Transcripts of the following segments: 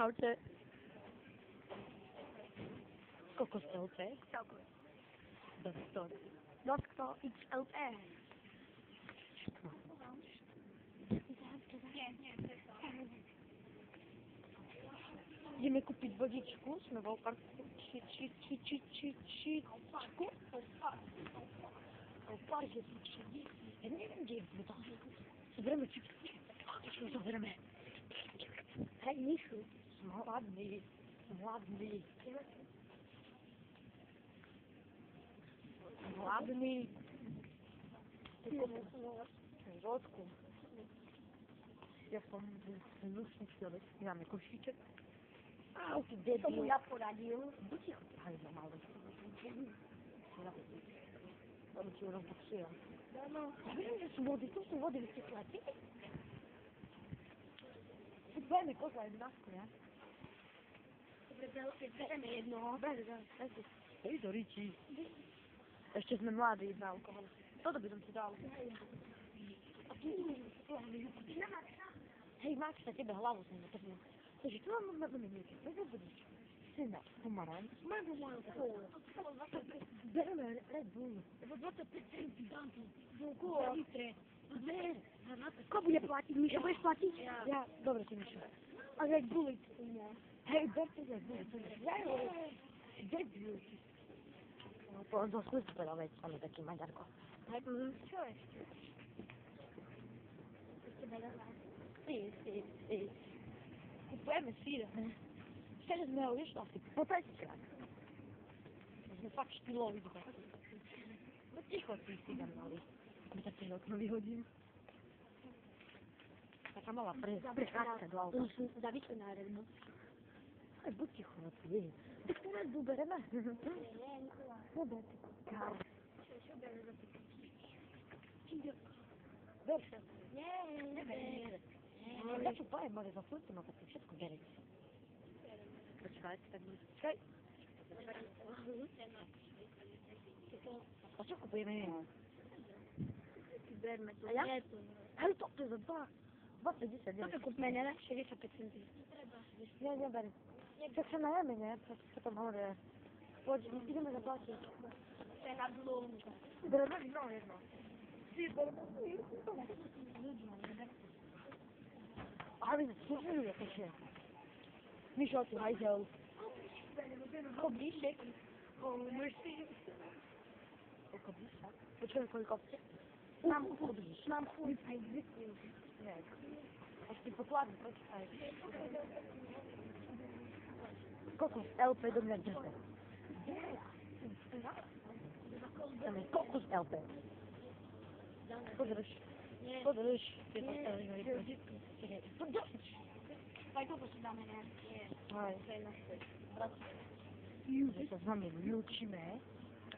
Čaute. Kokos LP. Celkově. Doktor. Doktor XLP. Nie, to jest to. Ideme kúpiť vodičku, sme vo parku, park je tučný. Ja neviem, kde je voda. Zoberieme čipsky. Čo zoberieme? Hej, Mišu. Som hladný. Som hladný. Vodku. Ja som zlučný človek. Máme košíček. Au, ty debil. Tomu ja poradil. Buď ticho. Aj, no malo. Tam ti ho rozpočujem. No. Ja viem, že sú vody. Tu sú vody, vy ste platí? Budeme kozla 11, ja? Dobre, bereme jednoho. Bez. Hej, do Riči. Ešte sme mladí na alkohol. Toto by som ti dal. A tu na Maxa. Hej, Max, na tebe hlavu som natrhnul. Takže tu máme niečo. Vedel budeš. Syna, pomaranč. Máme moju kolu. Bereme Red Bull. Lebo 25 centí dám tu. Koľko? Litre. Ver. Kto bude platiť? Mišo, budeš platiť? Ja. Ja. Dobre, ty Mišo. A Red Bulli. Ja. Hej, berte Red Bull. Ja jo. Red Bull. No, to skúsi povedal, veď, on je taký Maďarko. Čo ešte? Ešte veľa. Kupujeme sír. Vtedy sme ho vyšli asi po 5 krát. Sme fakt štýloví dva. No ticho, ty si tam mali. My sa cez okno vyhodím. Taká malá prechádzka do auta. Zavíčuj na Red Bull. Aj buď ticho, no ty. Tak tu Red Bull bereme. Nie, Nikola. Dobre, ty kár. Čo bereme za to? Ber sa. Nie, neber. Ja čo poviem, ale za fľúci ma také všetko berete. Počkajte, tak bude. Čakaj. A čo kupujeme? Berme to. A ja? Nie, to. Hej, to je za 2,59. Toto kúpme, ne? 65 centí. Nie, neber. Tak sa najeme, ne? Potom hovorí. Poď, ideme zaplatiť. To je na dlhú. Bereme víno jedno. Ty, bereme Ľudia, neber. Ale služujú, jakože. Mišo, ty hajzel. Koblíšek. Koľko blíža? Počujem, koľko ste? Mám furt aj zvykli. Nie. Až ti pokladný, počkaj. Kokos LP do mňa drze. Tam je kokos LP. Podrž. Podrž. Aj toto si dáme, ne? Nie. Aj. To je naše. Že sa s vami lúčime.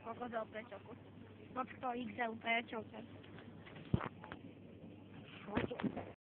Kokos LP, čoko. Doktor XLP, čoko.